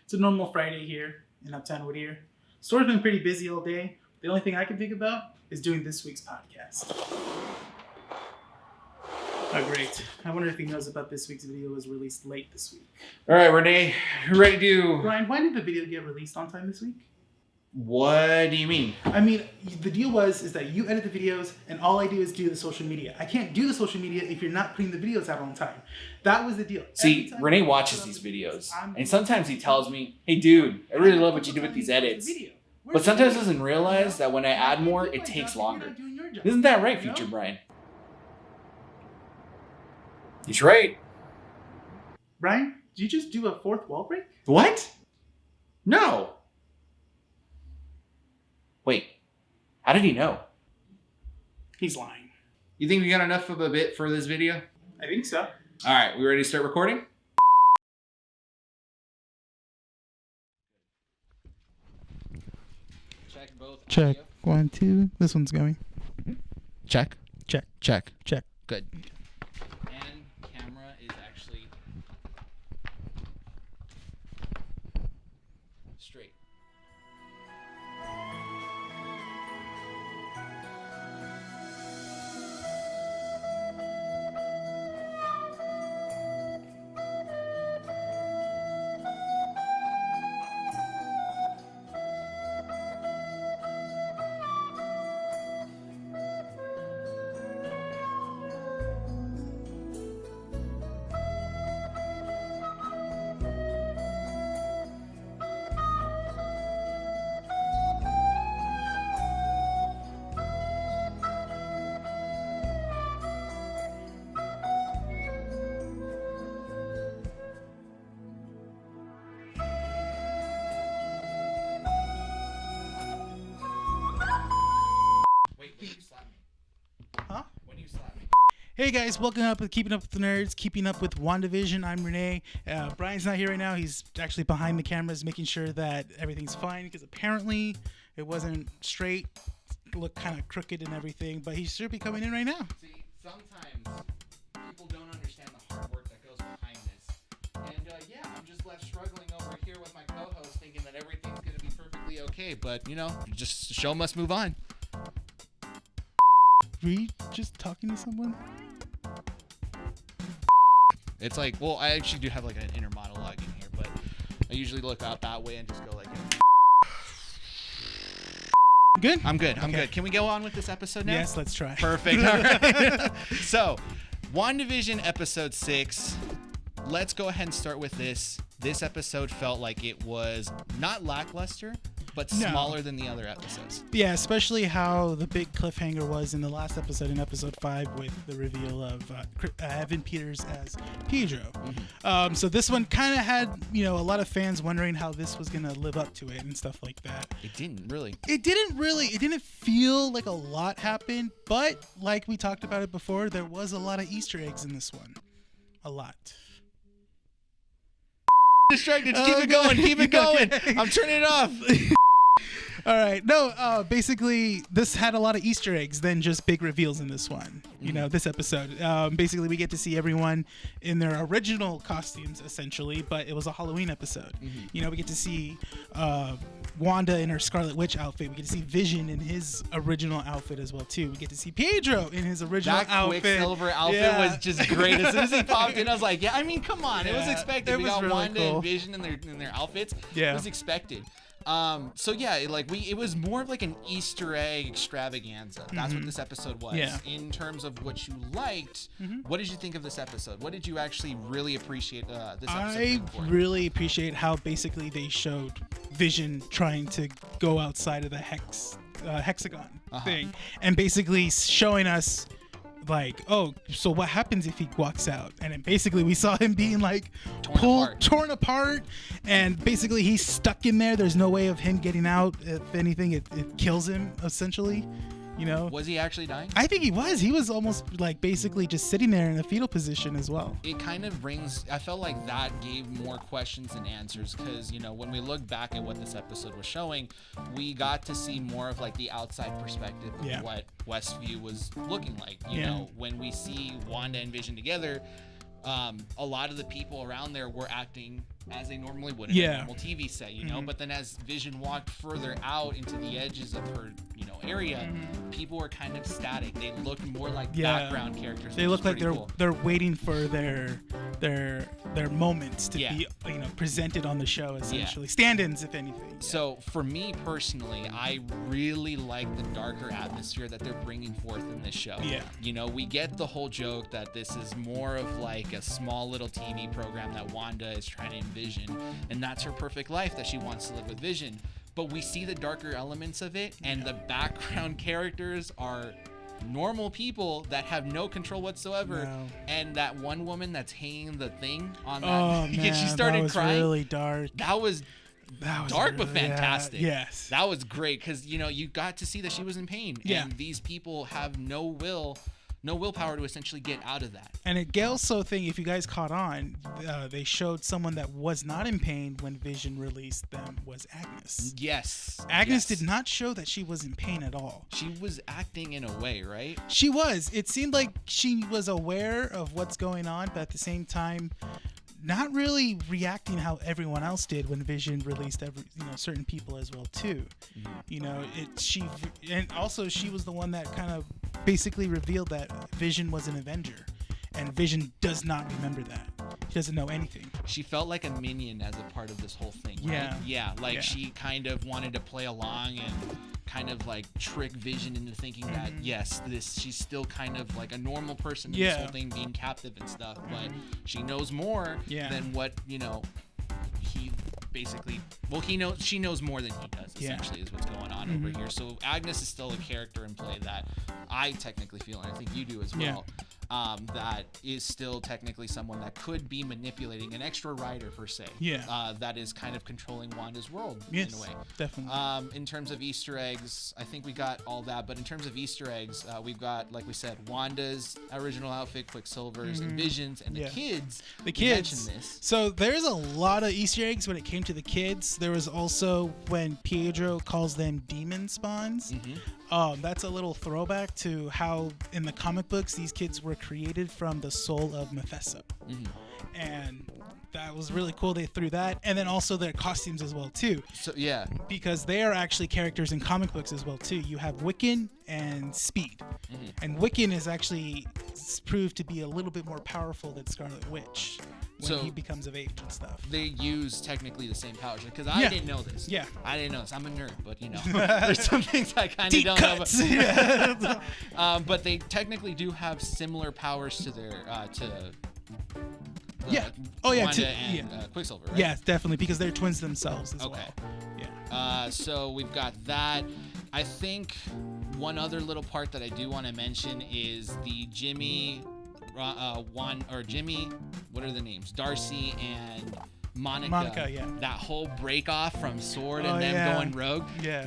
It's a normal Friday here in Uptown Whittier. Store's been pretty busy all day. The only thing I can think about is doing this week's podcast. Oh, great. I wonder if he knows about this week's video was released late this week. All right, Rene, ready to... Bryan, why did the video get released on time this week? What do you mean? I mean, the deal is that you edit the videos and all I do is do the social media. I can't do the social media if you're not putting the videos out on time. That was the deal. See, Rene watches these videos and sometimes he tells me, hey dude, I really love what you do with these edits. But sometimes doesn't realize that when I add more, it takes longer. Isn't that right, future Bryan? He's right. Bryan, did you just do a fourth wall break? What? No. Wait, how did he know? He's lying. You think we got enough of a bit for this video? I think so. All right, we ready to start recording? Check both. Check. 1, 2. This one's going. Check. Check. Check. Check. Good. And camera is actually straight. Hey guys, welcome up with Keeping Up with the Nerds, Keeping Up with Wandavision. I'm Rene. Bryan's not here right now. He's actually behind the cameras making sure that everything's fine because apparently it wasn't straight. It looked kind of crooked and everything, but he should be coming in right now. See, sometimes people don't understand the hard work that goes behind this. And yeah, I'm just left struggling over here with my co-host thinking that everything's going to be perfectly okay. But, you know, just the show must move on. Were you just talking to someone? It's like, well, I actually do have like an inner monologue in here, but I usually look out that way and just go like, Good? I'm good. I'm good. Can we go on with this episode now? Yes, let's try. Perfect. All right. So, WandaVision episode 6. Let's go ahead and start with this. This episode felt like it was not lackluster, but smaller than the other episodes. Yeah, especially how the big cliffhanger was in the last episode, in episode 5, with the reveal of Evan Peters as Pedro. Mm-hmm. So this one kind of had, a lot of fans wondering how this was going to live up to it and stuff like that. It didn't really. It didn't feel like a lot happened, but like we talked about it before, there was a lot of Easter eggs in this one. A lot. Distracted. Keep it going. Keep it going. Okay. I'm turning it off. All right. No, basically, this had a lot of Easter eggs than just big reveals in this one. This episode. Basically, we get to see everyone in their original costumes, essentially, but it was a Halloween episode. Mm-hmm. We get to see Wanda in her Scarlet Witch outfit. We get to see Vision in his original outfit as well, too. We get to see Pedro in his original outfit. That Quicksilver outfit was just great. As soon as he popped in, I was like, yeah, I mean, come on. It was expected. We got really Wanda and Vision in their outfits. Yeah. It was expected. So yeah, it was more of like an Easter egg extravaganza. That's what this episode was. Yeah. In terms of what you liked, what did you think of this episode? What did you actually really appreciate this episode? I really appreciate how basically they showed Vision trying to go outside of the hexagon thing, and basically showing us like, oh, so what happens if he walks out? And then basically we saw him being like torn apart, and basically he's stuck in there. There's no way of him getting out. If anything, it kills him essentially. Was he actually dying? I think he was. He was almost like basically just sitting there in a fetal position as well. It kind of I felt like that gave more questions than answers, because, when we look back at what this episode was showing, we got to see more of like the outside perspective of what Westview was looking like. When we see Wanda and Vision together, a lot of the people around there were acting as they normally would in a normal TV set, you know. But then as Vision walked further out into the edges of her, area, people were kind of static. They looked more like background characters. They look like they're waiting for their moments to be presented on the show, essentially. Stand-ins, if anything. So for me personally, I really like the darker atmosphere that they're bringing forth in this show. We get the whole joke that this is more of like a small little TV program that Wanda is trying to envision, and that's her perfect life that she wants to live with Vision. But we see the darker elements of it, and the background characters are normal people that have no control whatsoever. And that one woman that's hanging the thing on that, she started that was crying. Really dark. That was dark, but fantastic. Yes, that was great because you got to see that she was in pain, and these people have no willpower to essentially get out of that. And a also thing, if you guys caught on, they showed someone that was not in pain when Vision released them was Agnes. Yes. Agnes did not show that she was in pain at all. She was acting in a way, right? She was. It seemed like she was aware of what's going on, but at the same time, not really reacting how everyone else did when Vision released certain people as well too. And also she was the one that kind of basically revealed that Vision was an Avenger, and Vision does not remember that. He doesn't know anything. She felt like a minion as a part of this whole thing, right? She kind of wanted to play along and kind of like trick Vision into thinking that she's still kind of like a normal person in this whole thing, being captive and stuff, but she knows more than what he basically she knows more than he does, essentially, is what's going on over here. So Agnes is still a character in play that I technically feel, and I think you do as well, that is still technically someone that could be manipulating, an extra writer per se, that is kind of controlling Wanda's world in a way. Definitely. In terms of Easter eggs, I think we got all that, but in terms of Easter eggs, we've got, like we said, Wanda's original outfit, Quicksilver's, and Vision's, and the kids. The kids. This. So there's a lot of Easter eggs when it came to the kids. There was also when Pietro calls them demon spawns. That's a little throwback to how in the comic books these kids were created from the soul of Mephisto. And that was really cool. They threw that, and then also their costumes as well too. So because they are actually characters in comic books as well too. You have Wiccan and Speed, and Wiccan is actually proved to be a little bit more powerful than Scarlet Witch when he becomes of age and stuff. They use technically the same powers, because I didn't know this. I didn't know this. I'm a nerd, but there's some things I kind of don't know about. But they technically do have similar powers to their Wanda and Quicksilver, right? Yeah, definitely, because they're twins themselves as well. So we've got that. I think one other little part that I do want to mention is the Jimmy, what are the names? Darcy and Monica, that whole break off from Sword and them going rogue.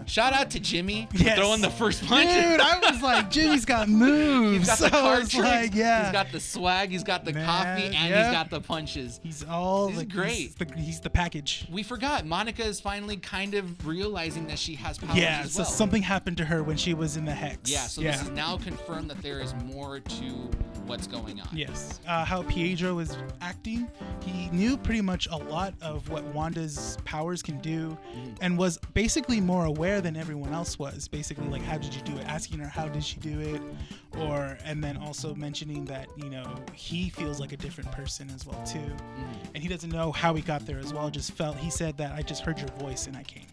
Shout out to Jimmy for throwing the first punch. Dude, I was like, Jimmy's got moves. He's got the card tricks. He's got the swag. He's got the coffee, and he's got the punches. He's great. He's the package. We forgot Monica is finally kind of realizing that she has powers as well. So something happened to her when she was in the Hex. So this is now confirmed that there is more to what's going on. Yes. How Pietro was acting, he knew pretty much a lot of what Wanda's powers can do, and was basically more aware than everyone else was. Basically, like, how did you do it? Asking her how did she do it, and then also mentioning that he feels like a different person as well too, and he doesn't know how he got there as well. He said that I just heard your voice and I came.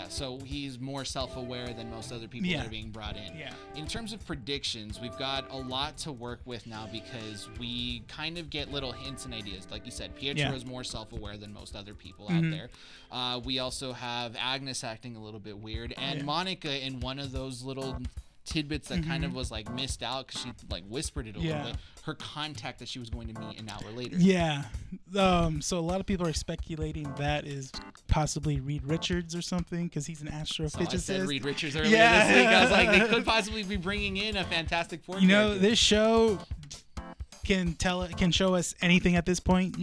So he's more self-aware than most other people that are being brought in. In terms of predictions, we've got a lot to work with now, because we kind of get little hints and ideas. Like you said, Pietro is more self-aware than most other people out there. We also have Agnes acting a little bit weird, and Monica in one of those little tidbits that kind of was like missed out, because she like whispered it a little bit, her contact that she was going to meet an hour later. So a lot of people are speculating that is possibly Reed Richards or something, because he's an astrophysicist. I said Reed Richards earlier this week. I was like, they could possibly be bringing in a Fantastic Four character. This show can show us anything at this point.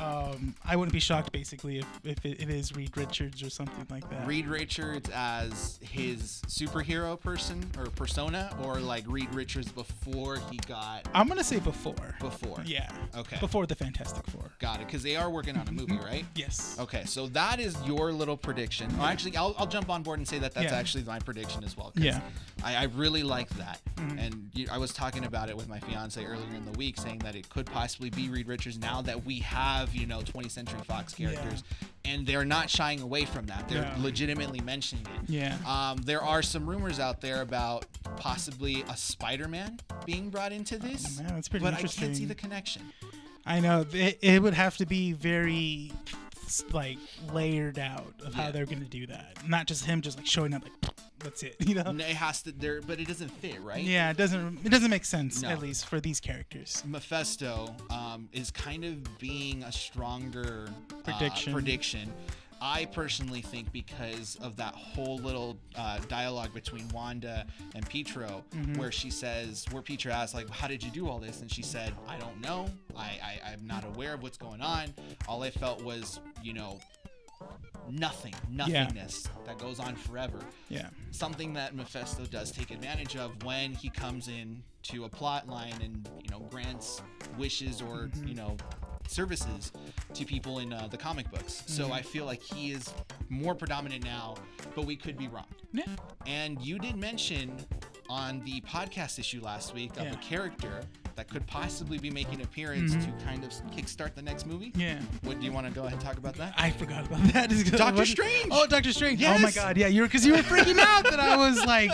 I wouldn't be shocked basically if it is Reed Richards or something like that. Reed Richards as his superhero person or persona, or like Reed Richards before he got. I'm gonna say before. Before. Yeah. Okay. Before the Fantastic Four. Got it, because they are working on a movie, right? Yes. Okay, so that is your little prediction. Oh, actually, I'll jump on board and say that's actually my prediction as well. Yeah. I really like that, and I was talking about it with my fiance earlier in the week, saying that it could possibly be Reed Richards now that we have 20th Century Fox characters, and they're not shying away from that. They're legitimately mentioning it. Yeah. There are some rumors out there about possibly a Spider-Man being brought into this. Oh, man, that's pretty but interesting. I can't see the connection. I know it would have to be very like layered out of how they're gonna do that. Not just him just like showing up like that's it. It has to there, but it doesn't fit, right? Yeah, it doesn't make sense at least for these characters. Mephisto is kind of being a stronger prediction. I personally think because of that whole little dialogue between Wanda and Pietro, where Pietro asks, like, how did you do all this? And she said, I don't know. I'm not aware of what's going on. All I felt was, nothingness that goes on forever. Yeah. Something that Mephisto does take advantage of when he comes in to a plot line and, grants wishes or, services to people in the comic books. So I feel like he is more predominant now, but we could be wrong. Yeah. And you did mention on the podcast issue last week of a character that could possibly be making an appearance to kind of kickstart the next movie. Yeah. Do you want to go ahead and talk about that? I forgot about that. Doctor Strange. Oh, Doctor Strange. Yes. Oh my God. Yeah, because you were freaking out that I was like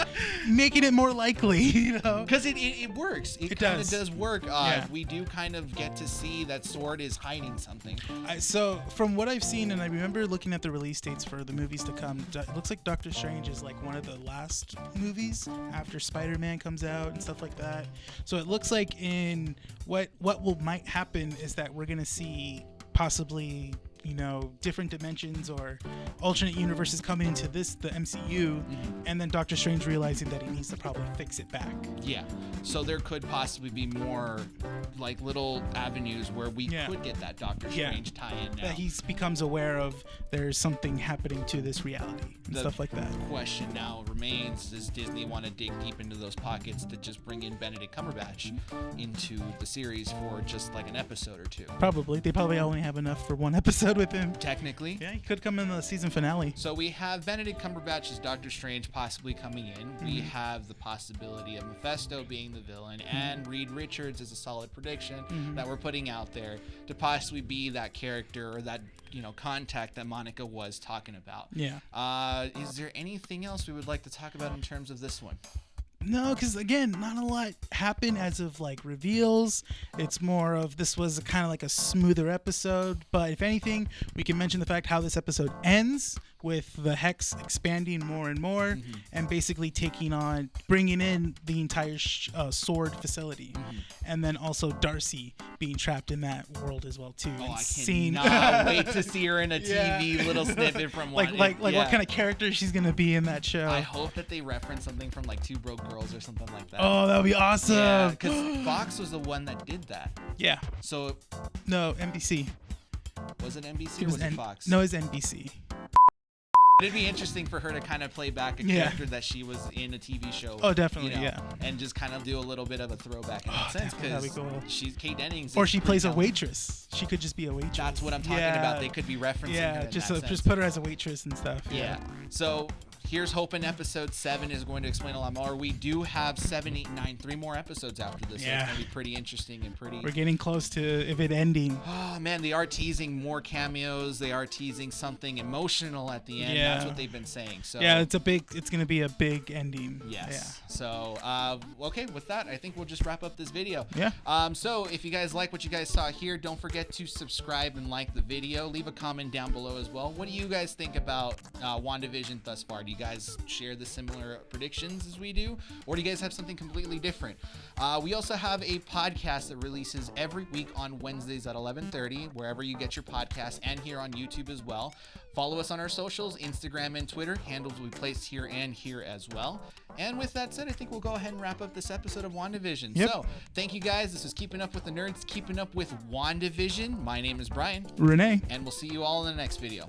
making it more likely, Because it works. It kind of does work. We do kind of get to see that Sword is hiding something. So from what I've seen, and I remember looking at the release dates for the movies to come, it looks like Doctor Strange is like one of the last movies after Spider-Man comes out and stuff like that. So it looks like in what might happen is that we're gonna see possibly different dimensions or alternate universes coming into the MCU, and then Doctor Strange realizing that he needs to probably fix it back. Yeah. So there could possibly be more like little avenues where we could get that Doctor Strange tie-in now. That he becomes aware of there's something happening to this reality and stuff like that. The question now remains, does Disney want to dig deep into those pockets to just bring in Benedict Cumberbatch into the series for just like an episode or two? Probably. They probably only have enough for one episode with him. Technically. Yeah, he could come in the season finale. So we have Benedict Cumberbatch as Doctor Strange possibly coming in. We have the possibility of Mephisto being the villain and Reed Richards as a solid prediction that we're putting out there to possibly be that character or that contact that Monica was talking about. Yeah. Is there anything else we would like to talk about in terms of this one? No, because again, not a lot happened as of like reveals. It's more of this was kind of like a smoother episode. But if anything, we can mention the fact how this episode ends with the Hex expanding more and more and basically bringing in the entire Sword facility. And then also Darcy being trapped in that world as well too. Oh, I cannot wait to see her in a TV little snippet from one. Like what kind of character she's going to be in that show. I hope that they reference something from like Two Broke Girls or something like that. Oh, that would be awesome. Yeah, because Fox was the one that did that. Yeah. So. No, NBC. Was it NBC or was it Fox? No, it's NBC. It'd be interesting for her to kind of play back a character that she was in a TV show. Oh, definitely, yeah. And just kind of do a little bit of a throwback in that sense, because she's Kate Dennings. Or she plays a waitress. She could just be a waitress. That's what I'm talking about. They could be referencing her in just put her as a waitress and stuff. Yeah. So here's hoping episode 7 is going to explain a lot more. We do have 7, 8, 9, 3 more episodes after this. So it's going to be pretty interesting and pretty. We're getting close to it ending. Oh, man. They are teasing more cameos. They are teasing something emotional at the end. That's what they've been saying. So yeah, it's going to be a big ending. Yes. Yeah. So, okay, with that, I think we'll just wrap up this video. Yeah. So if you guys like what you guys saw here, don't forget to subscribe and like the video. Leave a comment down below as well. What do you guys think about WandaVision thus far? Do you you guys share the similar predictions as we do, or do you guys have something completely different? We also have a podcast that releases every week on Wednesdays at 11:30, wherever you get your podcasts, and here on YouTube as well. Follow us on our socials, Instagram and Twitter. Handles will be placed here and here as well. And with that said, I think we'll go ahead and wrap up this episode of Wandavision. Yep. So, thank you guys. This is Keeping Up with the Nerds, Keeping Up with Wandavision. My name is Bryan. Rene. And we'll see you all in the next video.